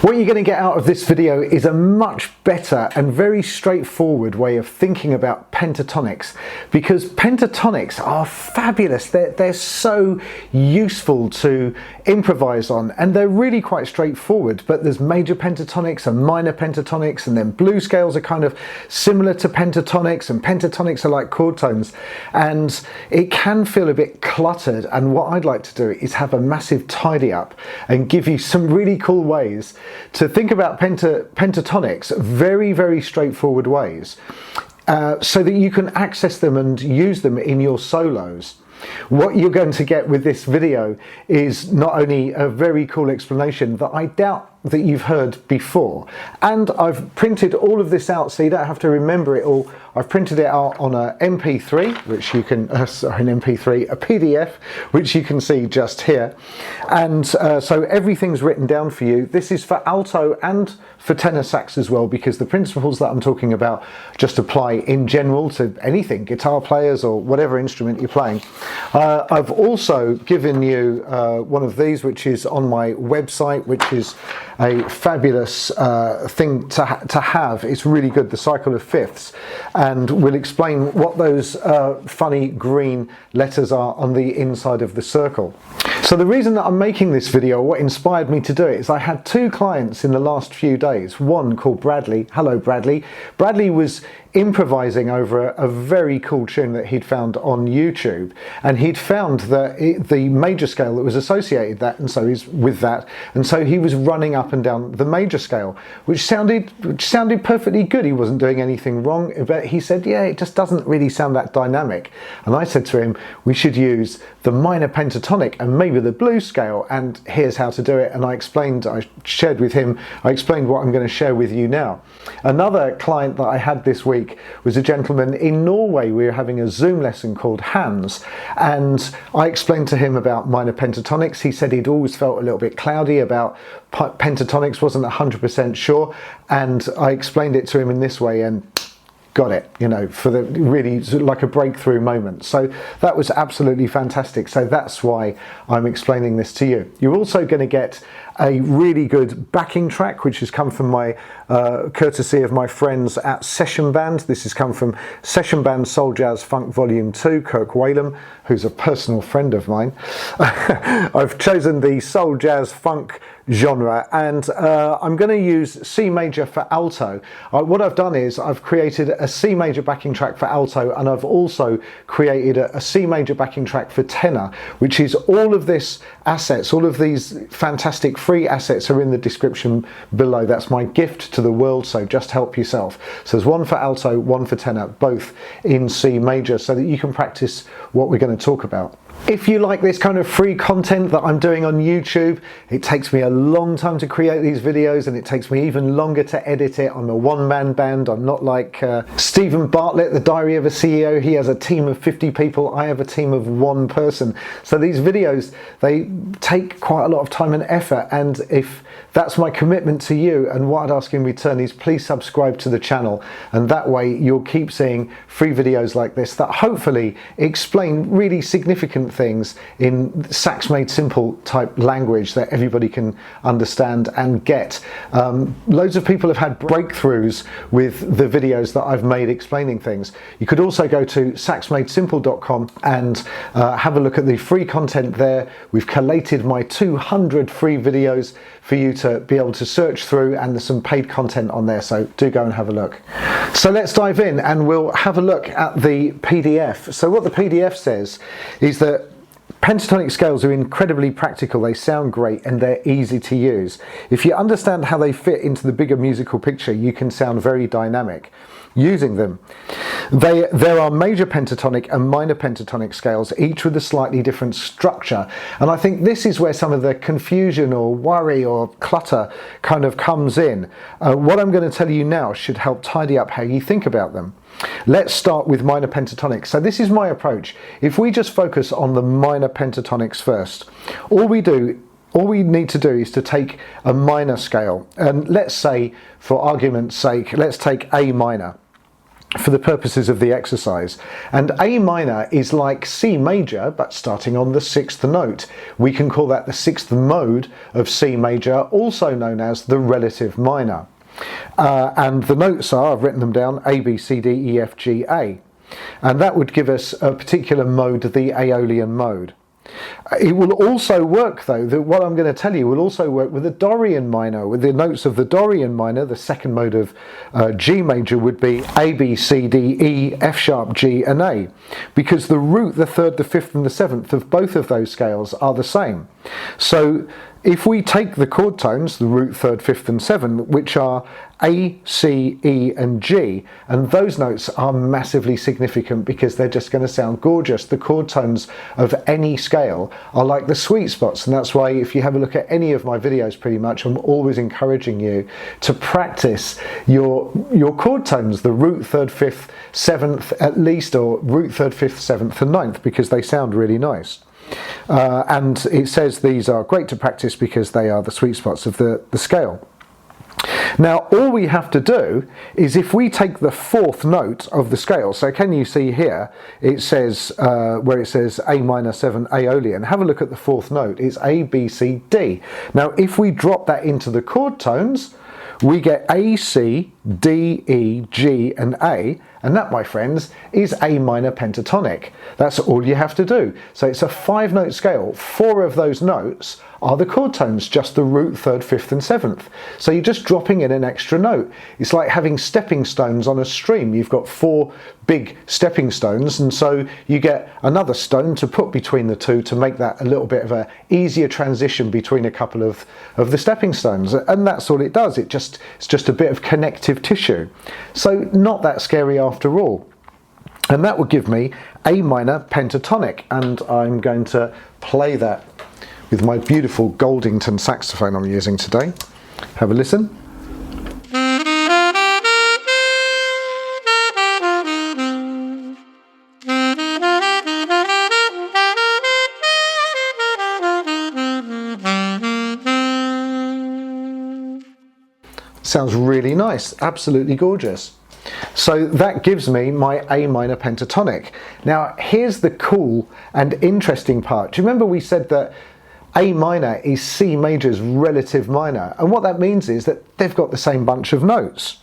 What you're going to get out of this video is a much better and very straightforward way of thinking about pentatonics, because pentatonics are fabulous. They're so useful to improvise on, and they're really quite straightforward. But there's major pentatonics and minor pentatonics, and then blues scales are kind of similar to pentatonics, and pentatonics are like chord tones, and it can feel a bit cluttered. And what I'd like to do is have a massive tidy up and give you some really cool ways to think about pentatonics, very straightforward ways, so that you can access them and use them in your solos. What you're going to get with this video is not only a very cool explanation that I doubt that you've heard before, and I've printed all of this out so you don't have to remember it all. I've printed it out on a MP3, which you can, a PDF, which you can see just here. And so everything's written down for you. This is for alto and for tenor sax as well, because the principles that I'm talking about just apply in general to anything, guitar players or whatever instrument you're playing. I've also given you one of these, which is on my website, which is a fabulous thing to have. It's really good, the cycle of fifths, and we'll explain what those funny green letters are on the inside of the circle. So the reason that I'm making this video, what inspired me to do it, is I had two clients in the last few days. One called Bradley. Hello, Bradley. Bradley was improvising over a very cool tune that he'd found on YouTube, and he'd found that the major scale that was associated that, and so he was running up and down the major scale, which sounded perfectly good. He wasn't doing anything wrong, but he said, yeah, it just doesn't really sound that dynamic. And I said to him, we should use the minor pentatonic and maybe the blues scale, and here's how to do it. And I shared with him what I'm going to share with you now. Another client that I had this week was a gentleman in Norway. We were having a Zoom lesson called Hans, and I explained to him about minor pentatonics. He said he'd always felt a little bit cloudy about pentatonics, wasn't 100% sure, and I explained it to him in this way, and got it, you know, for the really like a breakthrough moment. So that was absolutely fantastic. So that's why I'm explaining this to you. You're also going to get a really good backing track, which has come from my courtesy of my friends at Session Band. This has come from Session Band Soul Jazz Funk Volume 2, Kirk Whalum, who's a personal friend of mine. I've chosen the soul jazz funk genre, and I'm going to use C major for alto. What I've done is I've created a C major backing track for alto, and I've also created a C major backing track for tenor, which is all of this assets, all of these fantastic free assets are in the description below. That's my gift to the world, so just help yourself. So there's one for alto, one for tenor, both in C major, so that you can practice what we're going to talk about. If you like this kind of free content that I'm doing on YouTube, it takes me a long time to create these videos, and it takes me even longer to edit it. I'm a one-man band. I'm not like Stephen Bartlett, The Diary of a CEO. He has a team of 50 people. I have a team of one person. So these videos, they take quite a lot of time and effort, and if that's my commitment to you, and what I'd ask in return is please subscribe to the channel, and that way you'll keep seeing free videos like this that hopefully explain really significant things in Sax Made Simple type language that everybody can understand and get. Loads of people have had breakthroughs with the videos that I've made explaining things. You could also go to saxmadesimple.com and have a look at the free content there. We've collated my 200 free videos for you to be able to search through, and there's some paid content on there, so do go and have a look. So let's dive in and we'll have a look at the PDF. So what the PDF says is that pentatonic scales are incredibly practical, they sound great, and they're easy to use. If you understand how they fit into the bigger musical picture, you can sound very dynamic using them. There are major pentatonic and minor pentatonic scales, each with a slightly different structure, and I think this is where some of the confusion or worry or clutter kind of comes in. What I'm going to tell you now should help tidy up how you think about them. Let's start with minor pentatonics. So this is my approach. If we just focus on the minor pentatonics first, all we need to do is to take a minor scale, and let's say, for argument's sake, let's take A minor. for the purposes of the exercise. And A minor is like C major, but starting on the 6th note. We can call that the 6th mode of C major, also known as the relative minor. And the notes are, I've written them down, A, B, C, D, E, F, G, A. And that would give us a particular mode, the Aeolian mode. It will also work, though, that what I'm going to tell you will also work with the Dorian minor. With the notes of the Dorian minor, the second mode of G major would be A, B, C, D, E, F sharp, G and A, because the root, the 3rd, the 5th and the 7th of both of those scales are the same. So if we take the chord tones, the root, 3rd, 5th and 7th, which are A, C, E and G, and those notes are massively significant because they're just going to sound gorgeous. The chord tones of any scale are like the sweet spots, and that's why if you have a look at any of my videos pretty much, I'm always encouraging you to practice your chord tones, the root, 3rd, 5th, 7th at least, or root, 3rd, 5th, 7th and 9th, because they sound really nice. And it says these are great to practice because they are the sweet spots of the scale. Now all we have to do is, if we take the 4th note of the scale, so can you see here it says where it says A minor 7 Aeolian, have a look at the 4th note, it's A, B, C, D. Now if we drop that into the chord tones, we get A, C, D, E, G and A, and that, my friends, is A minor pentatonic. That's all you have to do. So it's a 5-note scale. 4 of those notes are the chord tones, just the root, 3rd, 5th and 7th. So you're just dropping in an extra note. It's like having stepping stones on a stream. You've got 4 big stepping stones, and so you get another stone to put between the two to make that a little bit of a easier transition between a couple of the stepping stones. And that's all it does. It's just a bit of connective tissue. So not that scary after all. And that would give me A minor pentatonic, and I'm going to play that with my beautiful Goldington saxophone I'm using today. Have a listen. Sounds really nice, absolutely gorgeous. So that gives me my A minor pentatonic. Now here's the cool and interesting part. Do you remember we said that A minor is C major's relative minor, and what that means is that they've got the same bunch of notes,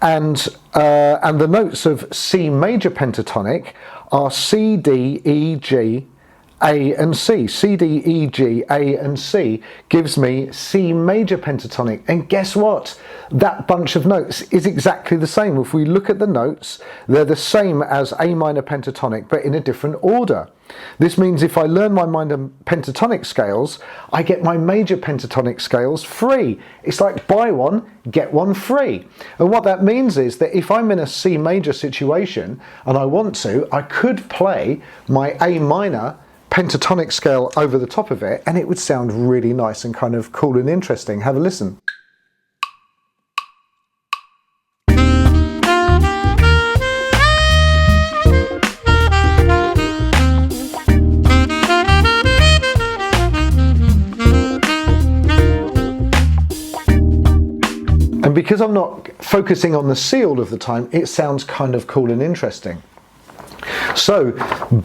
and the notes of C major pentatonic are C, D, E, G, A and C. C, D, E, G, A and C gives me C major pentatonic, and guess what? That bunch of notes is exactly the same. If we look at the notes, they're the same as A minor pentatonic, but in a different order. This means if I learn my minor pentatonic scales, I get my major pentatonic scales free. It's like buy one, get one free. And what that means is that if I'm in a C major situation and I want to, I could play my A minor pentatonic scale over the top of it, and it would sound really nice and kind of cool and interesting. Have a listen. And because I'm not focusing on the C all of the time, it sounds kind of cool and interesting. So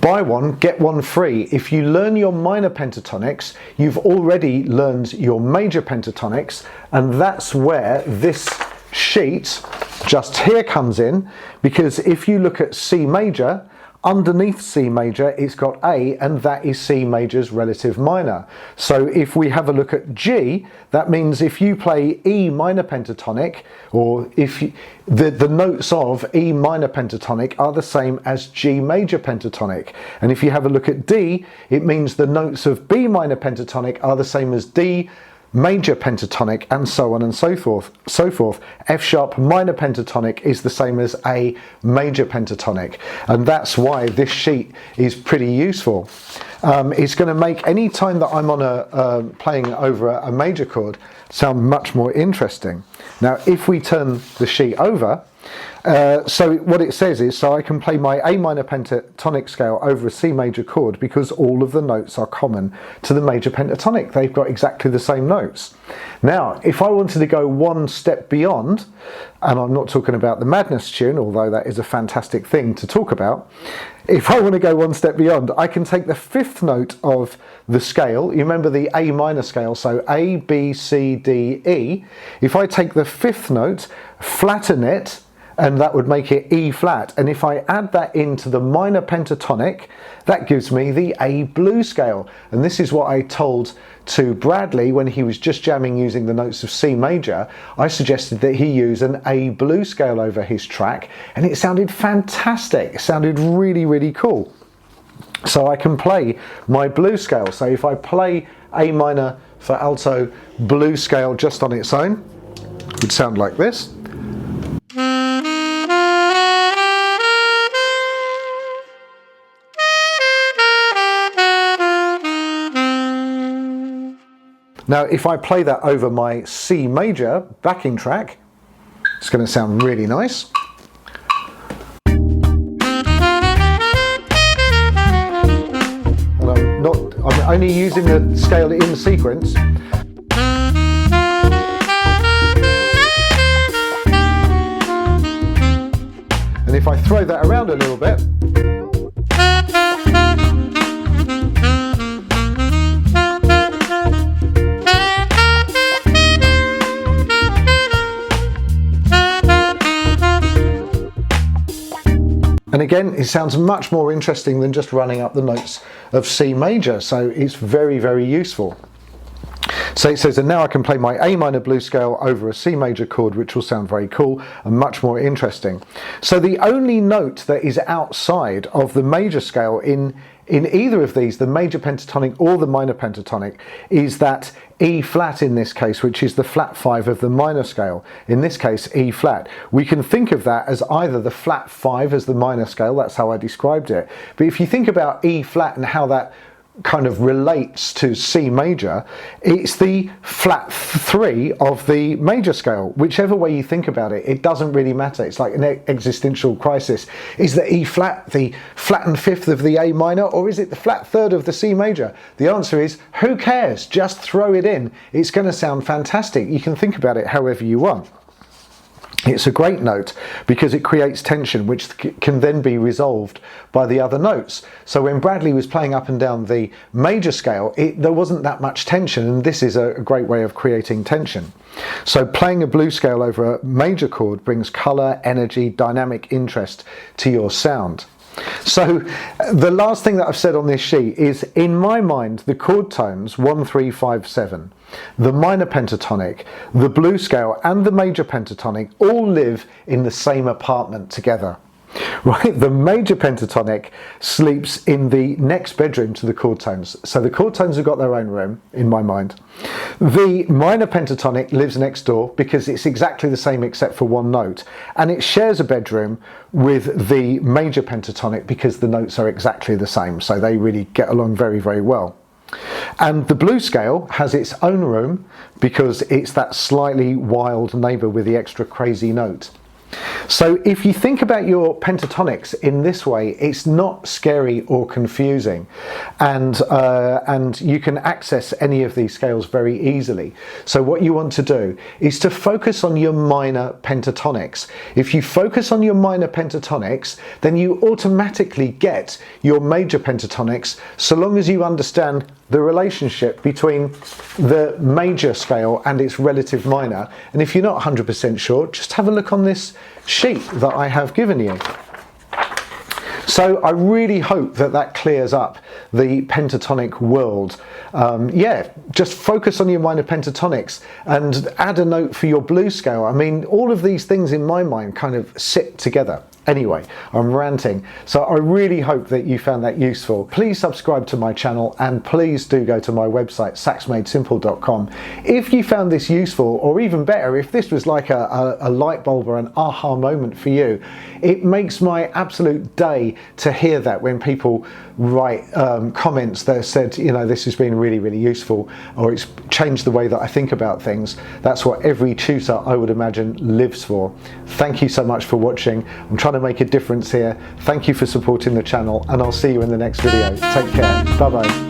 buy one, get one free. If you learn your minor pentatonics, you've already learned your major pentatonics, and that's where this sheet just here comes in, because if you look at C major, underneath C major it's got A, and that is C major's relative minor. So if we have a look at G, that means if you play E minor pentatonic, or if the notes of E minor pentatonic are the same as G major pentatonic, and if you have a look at D, it means the notes of B minor pentatonic are the same as D major pentatonic, and so on and so forth. F sharp minor pentatonic is the same as A major pentatonic, and that's why this sheet is pretty useful. It's going to make any time that I'm on playing over a major chord sound much more interesting. Now if we turn the sheet over, So what it says is, so I can play my A minor pentatonic scale over a C major chord because all of the notes are common to the major pentatonic. They've got exactly the same notes. Now, if I wanted to go one step beyond, and I'm not talking about the Madness tune, although that is a fantastic thing to talk about, if I want to go one step beyond, I can take the fifth note of the scale. You remember the A minor scale, so A, B, C, D, E. If I take the fifth note, flatten it, and that would make it E flat. And if I add that into the minor pentatonic, that gives me the A blues scale. And this is what I told to Bradley when he was just jamming using the notes of C major. I suggested that he use an A blues scale over his track, and it sounded fantastic. It sounded really, really cool. So I can play my blues scale. So if I play A minor for alto blues scale just on its own, it would sound like this. Now, if I play that over my C major backing track, it's going to sound really nice. And I'm only using the scale in sequence. And if I throw that around a little bit, and again, it sounds much more interesting than just running up the notes of C major, so it's very, very useful. So it says, and now I can play my A minor blues scale over a C major chord, which will sound very cool and much more interesting. So the only note that is outside of the major scale in either of these, the major pentatonic or the minor pentatonic, is that E flat in this case, which is the flat 5 of the minor scale. In this case, E flat. We can think of that as either the flat 5 as the minor scale, that's how I described it. But if you think about E flat and how that kind of relates to C major, it's the flat 3 of the major scale. Whichever way you think about it, it doesn't really matter. It's like an existential crisis. Is the E flat the flattened 5th of the A minor, or is it the flat 3rd of the C major? The answer is, who cares? Just throw it in. It's going to sound fantastic. You can think about it however you want. It's a great note because it creates tension, which can then be resolved by the other notes. So when Bradley was playing up and down the major scale, there wasn't that much tension, and this is a great way of creating tension. So playing a blues scale over a major chord brings colour, energy, dynamic interest to your sound. So the last thing that I've said on this sheet is, in my mind, the chord tones 1, 3, 5, 7, the minor pentatonic, the blues scale and the major pentatonic all live in the same apartment together. Right, the major pentatonic sleeps in the next bedroom to the chord tones. So the chord tones have got their own room, in my mind. The minor pentatonic lives next door because it's exactly the same except for one note. And it shares a bedroom with the major pentatonic because the notes are exactly the same. So they really get along very, very well. And the blues scale has its own room because it's that slightly wild neighbour with the extra crazy note. So if you think about your pentatonics in this way, it's not scary or confusing, and you can access any of these scales very easily. So what you want to do is to focus on your minor pentatonics. If you focus on your minor pentatonics, then you automatically get your major pentatonics, so long as you understand the relationship between the major scale and its relative minor. And if you're not 100% sure, just have a look on this sheet that I have given you. So I really hope that that clears up the pentatonic world. Yeah, just focus on your minor pentatonics and add a note for your blues scale. I mean, all of these things in my mind kind of sit together. Anyway, I'm ranting. So I really hope that you found that useful. Please subscribe to my channel and please do go to my website, saxmadesimple.com. If you found this useful, or even better, if this was like a light bulb or an aha moment for you, it makes my absolute day to hear that when people write comments that said, you know, this has been really, really useful, or it's changed the way that I think about things. That's what every tutor, I would imagine, lives for. Thank you so much for watching. I'm trying to make a difference here. Thank you for supporting the channel, and I'll see you in the next video. Take care. Bye bye.